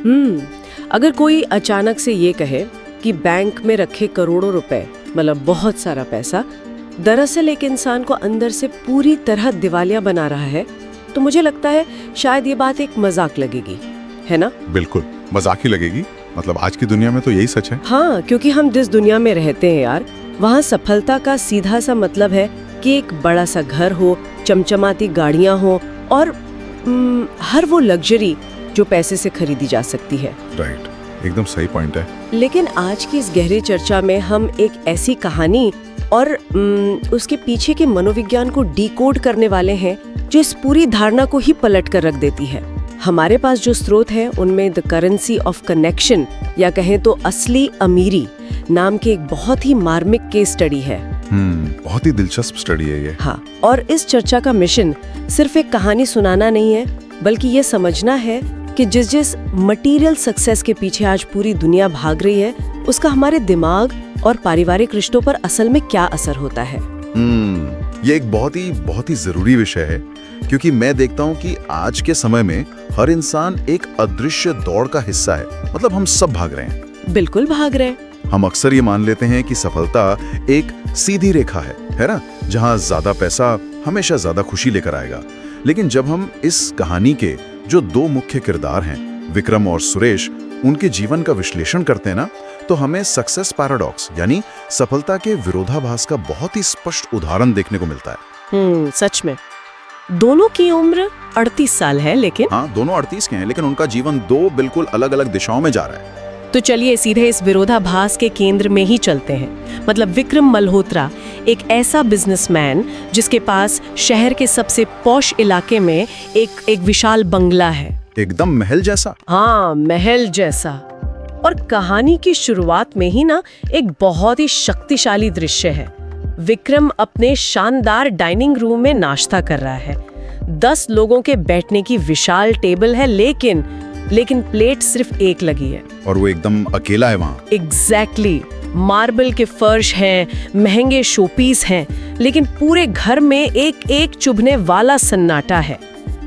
अगर कोई अचानक से ये कहे कि बैंक में रखे करोड़ों रुपए, मतलब बहुत सारा पैसा, दरअसल एक इंसान को अंदर से पूरी तरह दिवालिया बना रहा है, तो मुझे लगता है शायद ये बात एक मजाक लगेगी, है ना? बिल्कुल मजाक ही लगेगी। मतलब आज की दुनिया में तो यही सच है। हाँ, क्योंकि हम जिस दुनिया में रहते हैं यार, वहाँ सफलता का सीधा सा मतलब है कि एक बड़ा सा घर हो, चमचमाती गाड़ियाँ हो और हर वो लग्जरी जो पैसे से खरीदी जा सकती है। राइट, एकदम सही पॉइंट है। लेकिन आज की इस गहरी चर्चा में हम एक ऐसी कहानी और उसके पीछे के मनोविज्ञान को डिकोड करने वाले हैं जो इस पूरी धारणा को ही पलट कर रख देती है। हमारे पास जो स्रोत है उनमें द करेंसी ऑफ कनेक्शन या कहें तो असली अमीरी नाम के एक बहुत ही मार्मिक केस स्टडी है। बहुत ही दिलचस्प स्टडी है ये। हाँ, और इस चर्चा का मिशन सिर्फ एक कहानी सुनाना नहीं है, बल्कि ये समझना है कि जिस मटेरियल सक्सेस के पीछे आज पूरी दुनिया भाग रही है, उसका हमारे दिमाग और पारिवारिक रिश्तों पर असल में क्या असर होता है। ये एक बहुत ही जरूरी विषय है, क्योंकि मैं देखता हूँ कि आज के समय में हर इंसान एक अदृश्य दौड़ का हिस्सा है। मतलब हम सब भाग रहे हैं। बिल्कुल भाग रहे हैं। हम अक्सर ये मान लेते हैं कि सफलता एक सीधी रेखा है ना, जहाँ ज्यादा पैसा हमेशा ज्यादा खुशी लेकर आएगा। लेकिन जब हम इस कहानी के जो दो मुख्य किरदार हैं, विक्रम और सुरेश, उनके जीवन का विश्लेषण करते हैं ना, तो हमें सक्सेस पैराडॉक्स यानी सफलता के विरोधाभास का बहुत ही स्पष्ट उदाहरण देखने को मिलता है। सच में। दोनों की उम्र 38 साल है, लेकिन हाँ, दोनों 38 के हैं, लेकिन उनका जीवन दो बिल्कुल अलग अलग दिशाओं में जा रहा है। तो चलिए सीधे इस विरोधाभास के केंद्र में ही चलते हैं। मतलब विक्रम मल्होत्रा एक ऐसा बिजनेसमैन जिसके पास शहर के सबसे पॉश इलाके में एक विशाल बंगला है, एकदम महल जैसा। हाँ, महल जैसा। और कहानी की शुरुआत में ही ना एक बहुत ही शक्तिशाली दृश्य है। विक्रम अपने शानदार डाइनिंग रूम में नाश्ता कर रहा है। 10 लोगों के बैठने की विशाल टेबल है, लेकिन प्लेट सिर्फ एक लगी है। और वो एकदम अकेला है वहाँ। एग्जैक्टली। मार्बल के फर्श हैं, महंगे शोपीस हैं, लेकिन पूरे घर में एक चुभने वाला सन्नाटा है।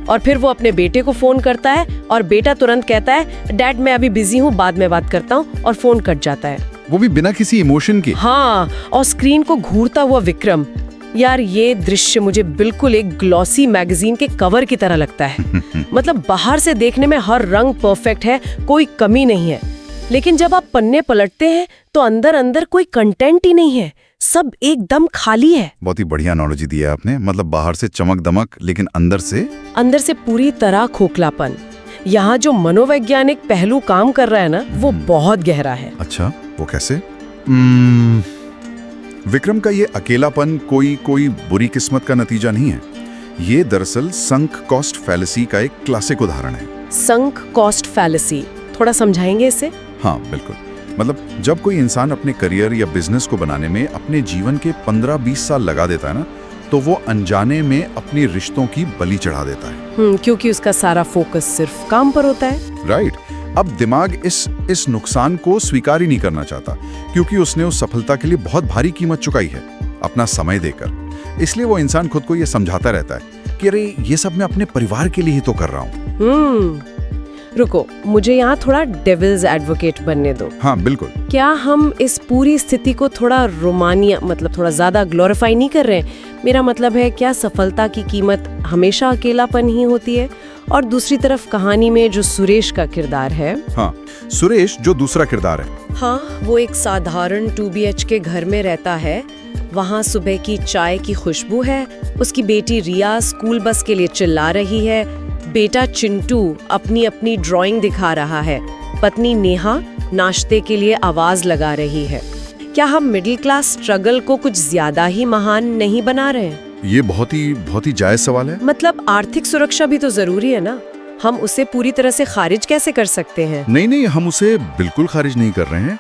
और फिर वो अपने बेटे को फोन करता है और बेटा तुरंत कहता है, डैड मैं अभी बिजी हूँ, बाद में बात करता हूँ, और फोन कट जाता है। वो भी बिना किसी इमोशन के। हाँ, और स्क्रीन को घूरता हुआ विक्रम। यार ये दृश्य मुझे बिल्कुल एक ग्लॉसी मैगजीन के कवर की तरह लगता है। मतलब बाहर से देखने में हर रंग परफेक्ट है, कोई कमी नहीं है, लेकिन जब आप पन्ने पलटते हैं तो अंदर कोई कंटेंट ही नहीं है, सब एकदम खाली है। बहुत ही बढ़िया एनालॉजी दी है आपने। मतलब बाहर से चमक दमक, लेकिन अंदर से पूरी तरह खोखलापन। यहाँ जो मनोवैज्ञानिक पहलू काम कर रहा है ना, वो बहुत गहरा है। अच्छा, वो कैसे? विक्रम का ये अकेलापन कोई बुरी किस्मत का नतीजा नहीं है। ये दरअसल संक कॉस्ट फैलेसी का एक क्लासिक उदाहरण है। संक कॉस्ट फैलेसी, थोड़ा समझाएंगे इसे? हाँ बिल्कुल। मतलब जब कोई इंसान अपने करियर या बिजनेस को बनाने में अपने जीवन के 15-20 साल लगा देता है ना, तो वो अनजाने में अपनी रिश्तों की बलि चढ़ा देता है। क्योंकि उसका सारा फोकस सिर्फ काम पर होता है। राइट। अब दिमाग इस नुकसान को स्वीकार ही नहीं करना चाहता, क्योंकि उसने उस सफलता के लिए बहुत भारी कीमत चुकाई है, अपना समय देकर। इसलिए वो इंसान खुद को ये समझाता रहता है कि अरे ये सब मैं अपने परिवार के लिए ही तो कर रहा हूँ। रुको, मुझे यहाँ थोड़ा डेविल्स एडवोकेट बनने दो। हाँ बिल्कुल। क्या हम इस पूरी स्थिति को थोड़ा रोमानिया, मतलब थोड़ा ज्यादा ग्लोरीफाई नहीं कर रहे हैं? मेरा मतलब है, क्या सफलता की कीमत हमेशा अकेलापन ही होती है? और दूसरी तरफ कहानी में जो सुरेश का किरदार है, हाँ, सुरेश जो दूसरा किरदार है, हाँ, वो एक साधारण 2 BHK घर में रहता है। वहाँ सुबह की चाय की खुशबू है, उसकी बेटी रिया स्कूल बस के लिए चिल्ला रही है, बेटा चिंटू अपनी ड्राइंग दिखा रहा है, पत्नी नेहा नाश्ते के लिए आवाज लगा रही है। क्या हम मिडिल क्लास स्ट्रगल को कुछ ज्यादा ही महान नहीं बना रहे हैं? ये बहुत ही जायज सवाल है। मतलब आर्थिक सुरक्षा भी तो जरूरी है ना, हम उसे पूरी तरह से खारिज कैसे कर सकते हैं? नहीं, हम उसे बिल्कुल खारिज नहीं कर रहे हैं।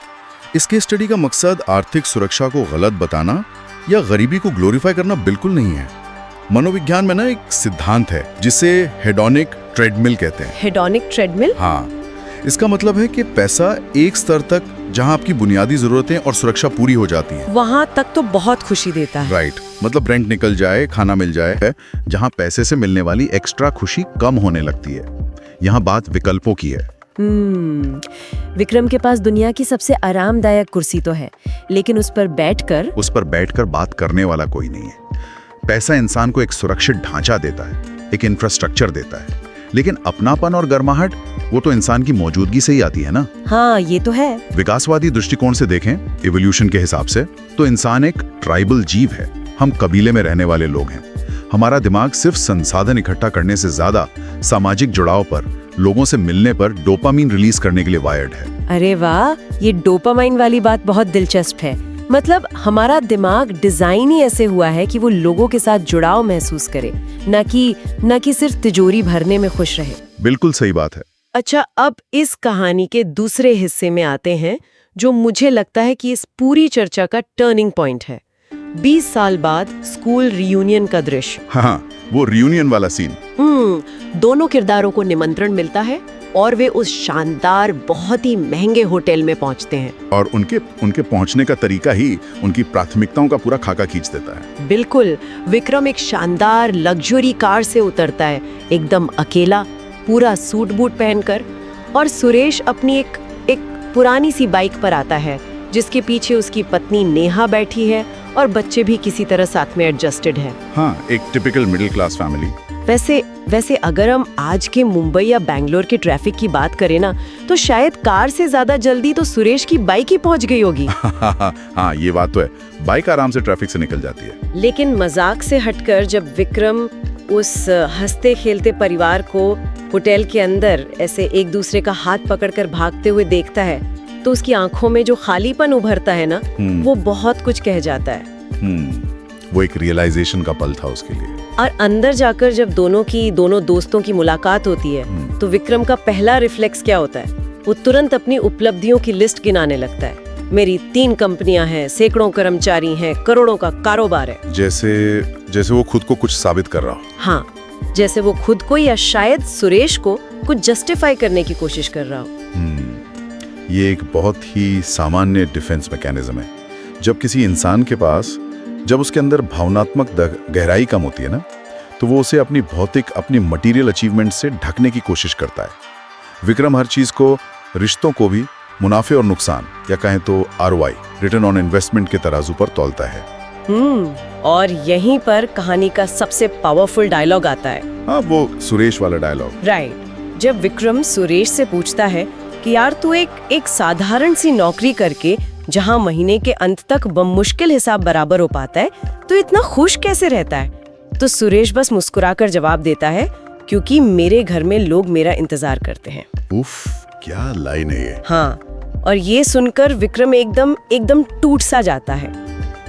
इस केस स्टडी का मकसद आर्थिक सुरक्षा को गलत बताना या गरीबी को ग्लोरीफाई करना बिल्कुल नहीं है। मनोविज्ञान में ना एक सिद्धांत है जिसे हेडोनिक ट्रेडमिल कहते हैं। Hedonic treadmill? हाँ, इसका मतलब है कि पैसा एक स्तर तक जहां आपकी बुनियादी जरूरतें और सुरक्षा पूरी हो जाती है, वहां तक तो बहुत खुशी देता है। राइट। मतलब रेंट निकल जाए, खाना मिल जाए, जहां पैसे से मिलने वाली एक्स्ट्रा खुशी कम होने लगती है। यहाँ बात विकल्पों की है। विक्रम के पास दुनिया की सबसे आरामदायक कुर्सी तो है, लेकिन उस पर बैठकर बात करने वाला कोई नहीं है। पैसा इंसान को एक सुरक्षित ढांचा देता है, एक इंफ्रास्ट्रक्चर देता है, लेकिन अपनापन और गर्माहट वो तो इंसान की मौजूदगी से ही आती है ना। हाँ, ये तो है। विकासवादी दृष्टिकोण से देखें, इवोल्यूशन के हिसाब से, तो इंसान एक ट्राइबल जीव है। हम कबीले में रहने वाले लोग हैं। हमारा दिमाग सिर्फ संसाधन इकट्ठा करने से ज्यादा सामाजिक जुड़ाव पर, लोगों से मिलने पर डोपामीन रिलीज करने के लिए वायर्ड है। अरे वाह, ये डोपामाइन वाली बात बहुत दिलचस्प है। मतलब हमारा दिमाग डिजाइन ही ऐसे हुआ है कि वो लोगों के साथ जुड़ाव महसूस करे, न कि सिर्फ तिजोरी भरने में खुश रहे। बिल्कुल सही बात है। अच्छा, अब इस कहानी के दूसरे हिस्से में आते हैं, जो मुझे लगता है कि इस पूरी चर्चा का टर्निंग पॉइंट है। 20 साल बाद स्कूल रियूनियन का दृश्य। हाँ, वो रियूनियन वाला सीन। दोनों किरदारों को निमंत्रण मिलता है और वे उस शानदार, बहुत ही महंगे होटल में पहुंचते हैं। और उनके पहुंचने का तरीका ही उनकी प्राथमिकताओं का पूरा खाका खींच देता है। बिल्कुल। विक्रम एक शानदार लग्जरी कार से उतरता है, एकदम अकेला, पूरा सूट बूट पहनकर, और सुरेश अपनी एक पुरानी सी बाइक पर आता है, जिसके पीछे उसकी पत्नी नेहा बैठी है और बच्चे भी किसी तरह साथ में एडजस्टेड है। हाँ, एक टिपिकल मिडिल क्लास फैमिली। वैसे अगर हम आज के मुंबई या बैंगलोर के ट्रैफिक की बात करें ना, तो शायद कार से ज्यादा जल्दी तो सुरेश की बाइक ही पहुंच गई होगी। हाँ, ये बात तो है। बाइक आराम से ट्रैफिक से निकल जाती है। लेकिन मजाक से हटकर जब विक्रम उस हंसते खेलते परिवार को होटल के अंदर ऐसे एक दूसरे का हाथ पकड़कर भागते हुए देखता है, तो उसकी आंखों में जो खालीपन उभरता है ना, वो बहुत कुछ कह जाता है। वो एक रियलाइजेशन का पल था उसके लिए। और अंदर जाकर जब दोनों दोस्तों की मुलाकात होती है, तो विक्रम का पहला रिफ्लेक्स क्या होता है? वो तुरंत अपनी उपलब्धियों की लिस्ट गिनाने लगता है। मेरी 3 कंपनियां हैं, सैकड़ों कर्मचारी हैं, करोड़ों का कारोबार है। जैसे वो खुद को कुछ साबित कर रहा हो। हाँ, जैसे वो खुद को या शायद सुरेश को कुछ जस्टिफाई करने की कोशिश कर रहा हो। ये एक बहुत ही सामान्य डिफेंस मैकेनिज्म है। जब किसी इंसान के पास, जब उसके अंदर भावनात्मक गहराई कम होती है ना, तो वो उसे अपनी भौतिक, अपनी मटेरियल अचीवमेंट से ढकने की कोशिश करता है। विक्रम हर चीज को, रिश्तों को भी मुनाफे और नुकसान, या कहें तो ROI, रिटर्न ऑन इन्वेस्टमेंट के तराजू पर तौलता है। और यहीं पर कहानी का सबसे पावरफुल डायलॉग आता है। हाँ, वो सुरेश वाला डायलॉग। राइट। जब विक्रम सुरेश से पूछता है कि यार, तू एक साधारण सी नौकरी करके जहां महीने के अंत तक बमुश्किल हिसाब बराबर हो पाता है, तो इतना खुश कैसे रहता है? तो सुरेश बस मुस्कुराकर जवाब देता है, क्योंकि मेरे घर में लोग मेरा इंतजार करते हैं। उफ, क्या लाइन है ये। हाँ, और ये सुनकर विक्रम एकदम टूट सा जाता है।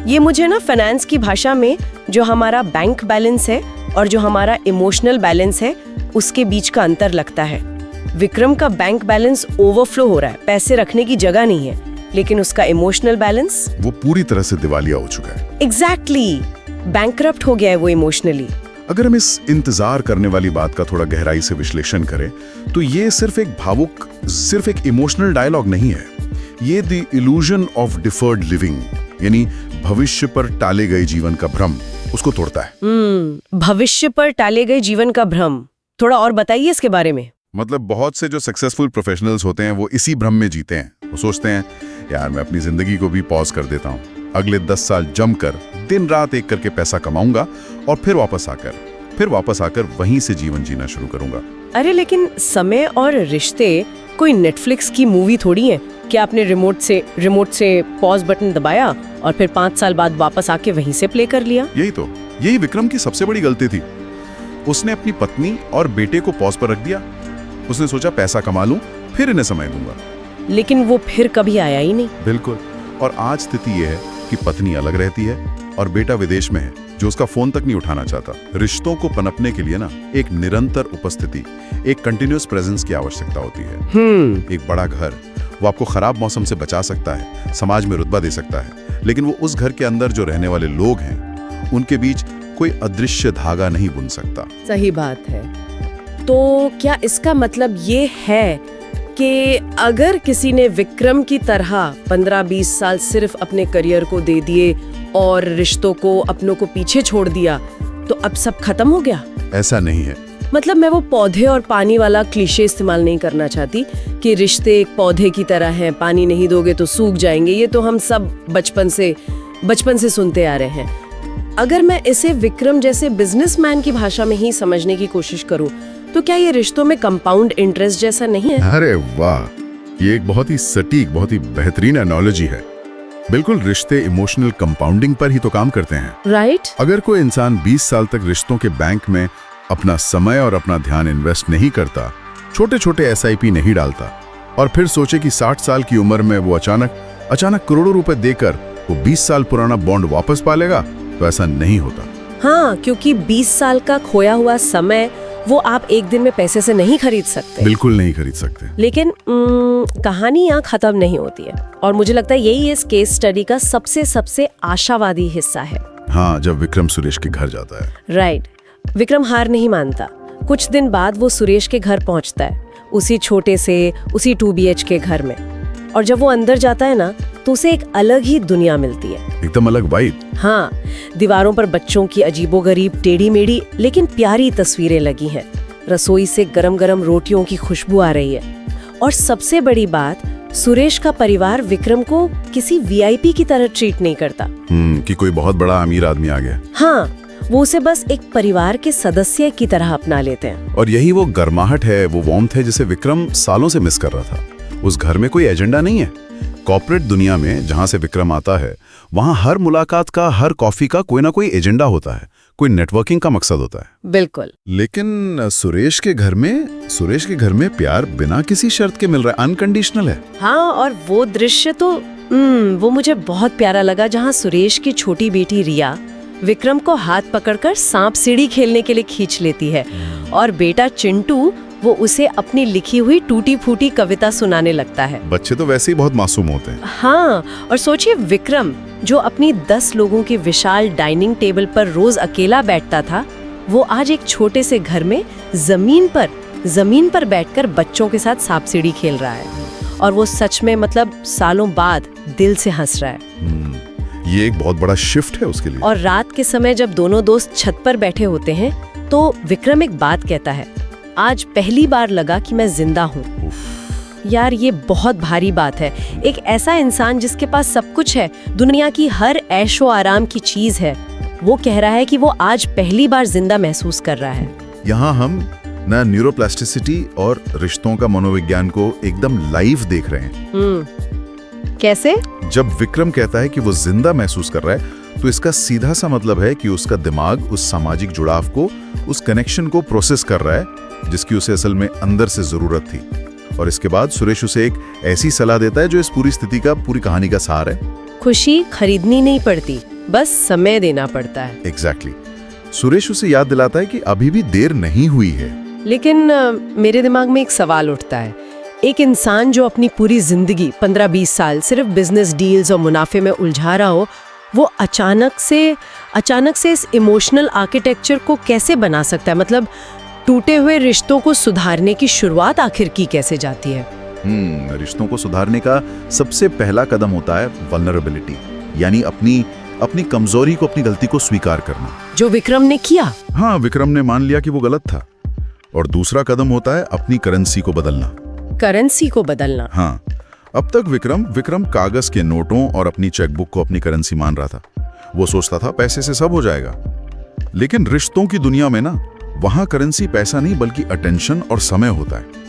ये मुझे ना फाइनेंस की भाषा में जो हमारा बैंक बैलेंस है और जो हमारा इमोशनल बैलेंस है, उसके बीच का अंतर लगता है। विक्रम का बैंक बैलेंस ओवरफ्लो हो रहा है, पैसे रखने की जगह नहीं है, लेकिन उसका इमोशनल बैलेंस, वो पूरी तरह से दिवालिया हो चुका है। एग्जैक्टली, बैंकरप्ट हो गया है वो इमोशनली। अगर हम इस इंतजार करने वाली बात का थोड़ा गहराई से विश्लेषण करें, तो ये सिर्फ एक इमोशनल डायलॉग नहीं है। ये the illusion of deferred living, यानी भविष्य पर टाले गए जीवन का भ्रम, उसको तोड़ता है। भविष्य पर टाले गए जीवन का भ्रम, थोड़ा और बताइए इसके बारे में। मतलब बहुत से जो सक्सेसफुल प्रोफेशनल्स होते हैं, वो इसी भ्रम में जीते हैं। वो सोचते हैं, यार मैं अपनी जिंदगी को भी पॉज कर देता हूँ, अगले 10 साल जमकर दिन रात एक करके पैसा कमाऊंगा और फिर वापस आकर वहीं से जीवन जीना शुरू करूंगा। अरे लेकिन समय और रिश्ते कोई नेटफ्लिक्स की मूवी थोड़ी है कि आपने रिमोट से पॉज बटन दबाया और फिर 5 साल बाद वापस आके वहीं से प्ले कर लिया। यही विक्रम की सबसे बड़ी गलती थी। उसने अपनी पत्नी और बेटे को पॉज पर रख दिया। उसने सोचा पैसा कमा लूं, फिर इन्हें समय दूंगा, लेकिन वो फिर कभी आया ही नहीं। बिल्कुल। और आज स्थिति यह है कि पत्नी अलग रहती है और बेटा विदेश में है, जो उसका फोन तक नहीं उठाना चाहता। रिश्तों को पनपने के लिए ना एक निरंतर उपस्थिति, एक कंटिन्यूअस प्रेजेंस की आवश्यकता होती है। एक बड़ा घर वो आपको खराब मौसम से बचा सकता है, समाज में रुतबा दे सकता है, लेकिन वो उस घर के अंदर जो रहने वाले लोग हैं, उनके बीच कोई अदृश्य धागा नहीं बुन सकता। सही बात है। तो क्या इसका मतलब ये है कि अगर किसी ने विक्रम की तरह 15-20 साल सिर्फ अपने करियर को दे दिए और रिश्तों को, अपनों को पीछे छोड़ दिया, तो अब सब खत्म हो गया? ऐसा नहीं है। मतलब मैं वो पौधे और पानी वाला क्लीशे इस्तेमाल नहीं करना चाहती कि रिश्ते एक पौधे की तरह हैं, पानी नहीं दोगे तो सूख जाएंगे। ये तो हम सब बचपन से सुनते आ रहे हैं। अगर मैं इसे विक्रम जैसे बिजनेसमैन की भाषा में ही समझने की कोशिश करूं, तो क्या ये रिश्तों में कंपाउंड इंटरेस्ट जैसा नहीं है? अरे वाह, ये एक बहुत ही सटीक, बहुत ही बेहतरीन एनालॉजी है। बिल्कुल, रिश्ते इमोशनल कंपाउंडिंग पर ही तो काम करते हैं। राइट। अगर कोई इंसान 20 साल तक रिश्तों के बैंक में अपना समय और अपना ध्यान इन्वेस्ट नहीं करता, छोटे छोटे SIP नहीं डालता, और फिर सोचे कि 60 साल की उम्र में वो अचानक करोड़ों रुपए देकर वो 20 साल पुराना बॉन्ड वापस पा लेगा, तो ऐसा नहीं होता। हाँ, क्योंकि 20 साल का खोया हुआ समय वो आप एक दिन में पैसे से नहीं खरीद सकते। बिल्कुल नहीं खरीद सकते। लेकिन कहानी यहाँ खत्म नहीं होती है, और मुझे लगता है यही इस केस स्टडी का सबसे आशावादी हिस्सा है। हाँ, जब विक्रम सुरेश के घर जाता है। राइट। विक्रम हार नहीं मानता। कुछ दिन बाद वो सुरेश के घर पहुंचता है, उसी 2 BH के घर में। और जब वो अंदर जाता है ना, तो उसे एक अलग ही दुनिया मिलती है। एकदम अलग वाइब। हाँ, दीवारों पर बच्चों की अजीबोगरीब टेढ़ी मेढ़ी लेकिन प्यारी तस्वीरें लगी हैं। रसोई से गरम गरम रोटियों की खुशबू आ रही है। और सबसे बड़ी बात, सुरेश का परिवार विक्रम को किसी VIP की तरह ट्रीट नहीं करता। कि कोई बहुत बड़ा अमीर आदमी आ गया। हाँ, वो उसे बस एक परिवार के सदस्य की तरह अपना लेते हैं। और यही वो गर्माहट है, वो वार्मथ है, जिसे विक्रम सालों से मिस कर रहा था। उस घर में कोई एजेंडा नहीं है। कॉर्पोरेट दुनिया में जहां से विक्रम आता है, वहां हर मुलाकात का, हर कॉफी का कोई ना कोई एजेंडा होता है, कोई नेटवर्किंग का मकसद होता है। बिल्कुल। लेकिन सुरेश के घर में प्यार बिना किसी शर्त के मिल रहा है, अनकंडीशनल है। हाँ, और वो दृश्य तो वो मुझे बहुत प्यारा लगा, जहाँ सुरेश की छोटी बेटी रिया विक्रम को हाथ पकड़कर सांप सीढ़ी खेलने के लिए खींच लेती है, और बेटा चिंटू वो उसे अपनी लिखी हुई टूटी फूटी कविता सुनाने लगता है। बच्चे तो वैसे ही बहुत मासूम होते हैं। हाँ, और सोचिए विक्रम जो अपनी 10 लोगों के विशाल डाइनिंग टेबल पर रोज अकेला बैठता था, वो आज एक छोटे से घर में जमीन पर बैठकर बच्चों के साथ सांप सीढ़ी खेल रहा है। और वो सच में, मतलब सालों बाद दिल से हंस रहा है। ये एक बहुत बड़ा शिफ्ट है उसके लिए। और रात के समय जब दोनों दोस्त छत पर बैठे होते हैं, तो विक्रम एक बात कहता है, आज पहली बार लगा कि मैं जिंदा हूँ। यार, ये बहुत भारी बात है। एक ऐसा इंसान जिसके पास सब कुछ है, दुनिया की हर ऐशो आराम की चीज है, वो कह रहा है कि वो आज पहली बार जिंदा महसूस कर रहा है। यहाँ हम ना न्यूरोप्लास्टिसिटी और रिश्तों का मनोविज्ञान को एकदम लाइव देख रहे हैं। कैसे? जब विक्रम कहता है कि वो जिंदा महसूस कर रहा है, तो इसका सीधा सा मतलब है कि उसका दिमाग उस सामाजिक जुड़ाव को, उस कनेक्शन को प्रोसेस कर रहा है जिसकी उसे असल में अंदर से जरूरत थी। और इसके बाद सुरेश उसे एक ऐसी सलाह देता है जो इस पूरी स्थिति का, पूरी कहानी का सार है। खुशी खरीदनी नहीं पड़ती, बस समय देना पड़ता है। एग्जैक्टली। सुरेश उसे याद दिलाता है कि अभी भी देर नहीं हुई है। लेकिन मेरे दिमाग में एक सवाल उठता है। एक इंसान जो अपनी पूरी जिंदगी 15-20 साल सिर्फ बिजनेस डील्स और मुनाफे में उलझा रहा हो, वो अचानक से इस इमोशनल आर्किटेक्चर को कैसे बना सकता है? मतलब टूटे हुए रिश्तों को सुधारने की शुरुआत आखिर की कैसे जाती है? रिश्तों को सुधारने का सबसे पहला कदम होता है वल्नरेबिलिटी, यानी अपनी कमजोरी को, अपनी गलती को स्वीकार करना, जो विक्रम ने किया। हाँ, विक्रम ने मान लिया कि वो गलत था। और दूसरा कदम होता है अपनी करेंसी को बदलना। करेंसी को बदलना? हाँ, अब तक विक्रम कागज के नोटों और अपनी चेकबुक को अपनी करेंसी मान रहा था। वो सोचता था पैसे से सब हो जाएगा। लेकिन रिश्तों की दुनिया में ना, वहां करेंसी पैसा नहीं बल्कि अटेंशन और समय होता है।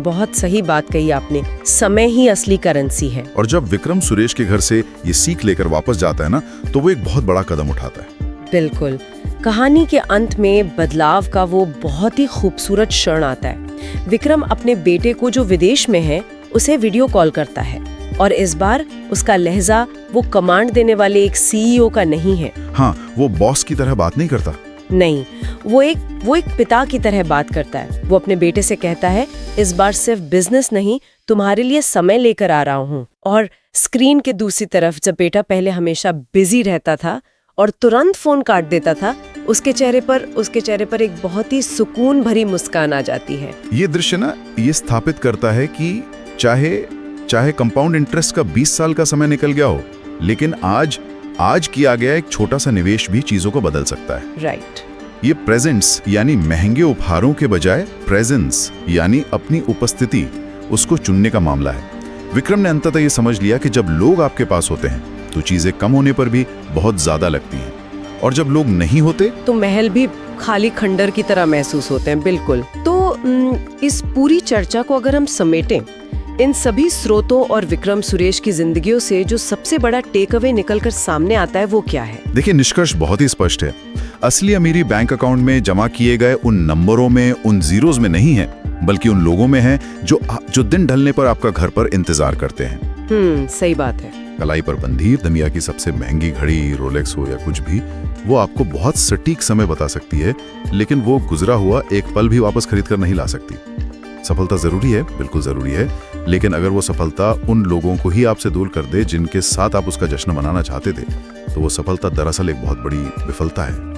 बहुत सही बात कही आपने। समय ही असली करेंसी है। और जब विक्रम सुरेश के घर से ये सीख लेकर वापस जाता है ना, तो वो एक बहुत बड़ा कदम उठाता है। बिल्कुल। कहानी के अंत में बदलाव का वो बहुत ही खूबसूरत क्षण आता है। विक्रम अपने बेटे को, जो विदेश में है, उसे वीडियो कॉल करता है, और इस बार उसका लहजा वो कमांड देने वाले एक CEO का नहीं है। हाँ, वो बॉस की तरह बात नहीं करता। नहीं, वो एक पिता की तरह बात करता है। वो अपने बेटे से कहता है, इस बार सिर्फ बिजनेस नहीं, तुम्हारे लिए समय लेकर आ रहा हूँ। और स्क्रीन के दूसरी तरफ जब बेटा पहले हमेशा बिजी रहता था और तुरंत फोन काट देता था, उसके चेहरे पर एक बहुत ही सुकून भरी मुस्कान आ जाती है। ये दृश्य ना, ये स्थापित करता है कि चाहे कंपाउंड इंटरेस्ट का 20 साल का समय निकल गया हो, लेकिन आज किया गया एक छोटा सा निवेश भी चीजों को बदल सकता है। राइट। ये प्रेजेंट्स यानी महंगे उपहारों के बजाय प्रेजेंस यानी अपनी उपस्थिति उसको चुनने का मामला है। विक्रम ने अंततः ये समझ लिया कि जब लोग आपके पास होते हैं तो चीजें कम होने पर भी बहुत ज्यादा लगती हैं, और जब लोग नहीं होते तो महल भी खाली खंडर की तरह महसूस होते हैं। बिल्कुल। तो इस पूरी चर्चा को अगर हम समेटें, इन सभी स्रोतों और विक्रम सुरेश की जिंदगियों से जो सबसे बड़ा टेक अवे निकलकर सामने आता है वो क्या है? देखिए, निष्कर्ष बहुत ही स्पष्ट है। असली अमीरी बैंक अकाउंट में जमा किए गए उन नंबरों में, उन जीरोज में नहीं है, बल्कि उन लोगों में है जो दिन ढलने पर आपका घर पर इंतजार करते हैं। सही बात है। कलाई पर बंधी दुनिया की सबसे महंगी घड़ी, रोलेक्स हो या कुछ भी, वो आपको बहुत सटीक समय बता सकती है, लेकिन वो गुजरा हुआ एक पल भी वापस खरीद कर नहीं ला सकती। सफलता जरूरी है, बिल्कुल जरूरी है, लेकिन अगर वो सफलता उन लोगों को ही आपसे दूर कर दे जिनके साथ आप उसका जश्न मनाना चाहते थे, तो वो सफलता दरअसल एक बहुत बड़ी विफलता है।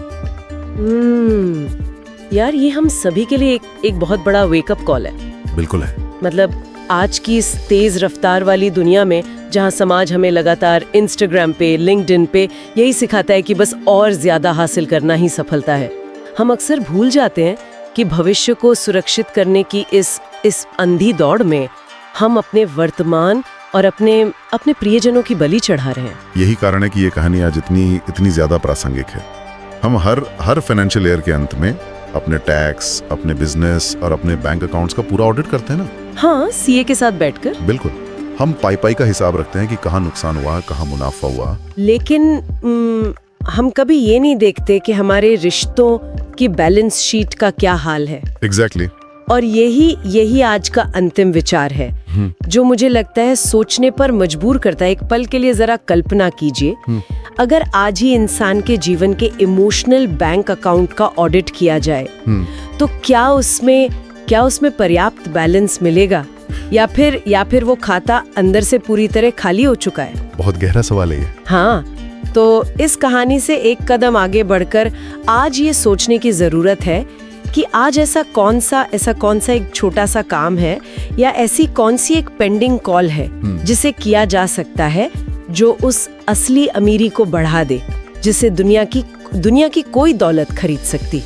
यार, ये हम सभी के लिए एक बहुत बड़ा वेकअप कॉल है। बिल्कुल है। मतलब आज की इस तेज रफ्तार वाली दुनिया में, जहां समाज हमें लगातार इंस्टाग्राम पे, लिंक्डइन पे यही सिखाता है कि बस और ज्यादा हासिल करना ही सफलता है, हम अक्सर भूल जाते हैं कि भविष्य को सुरक्षित करने की इस अंधी दौड़ में हम अपने वर्तमान और अपने प्रियजनों की बलि चढ़ा रहे हैं। यही कारण है कि ये कहानी आज इतनी ज्यादा प्रासंगिक है। हम हर फाइनेंशियल ईयर के अंत में अपने टैक्स, अपने बिजनेस और अपने बैंक अकाउंट्स का पूरा ऑडिट करते हैं ना। हाँ, सीए के साथ बैठकर। बिल्कुल। हम पाई का हिसाब रखते हैं कि कहाँ नुकसान हुआ, कहाँ मुनाफा हुआ। लेकिन हम कभी ये नहीं देखते कि हमारे रिश्तों की बैलेंस शीट का क्या हाल है। एग्जैक्टली। और यही आज का अंतिम विचार है, जो मुझे लगता है सोचने पर मजबूर करता है। एक पल के लिए जरा कल्पना कीजिए, अगर आज ही इंसान के जीवन के इमोशनल बैंक अकाउंट का ऑडिट किया जाए, तो क्या उसमें पर्याप्त बैलेंस मिलेगा, या फिर वो खाता अंदर से पूरी तरह खाली हो चुका है? बहुत गहरा सवाल है ये। हाँ, तो इस कहानी से एक कदम आगे बढ़कर आज ये सोचने की जरूरत है कि आज ऐसा कौन सा एक छोटा सा काम है, या ऐसी कौन सी एक पेंडिंग कॉल है जिसे किया जा सकता है, जो उस असली अमीरी को बढ़ा दे, जिसे दुनिया की कोई दौलत खरीद सकती।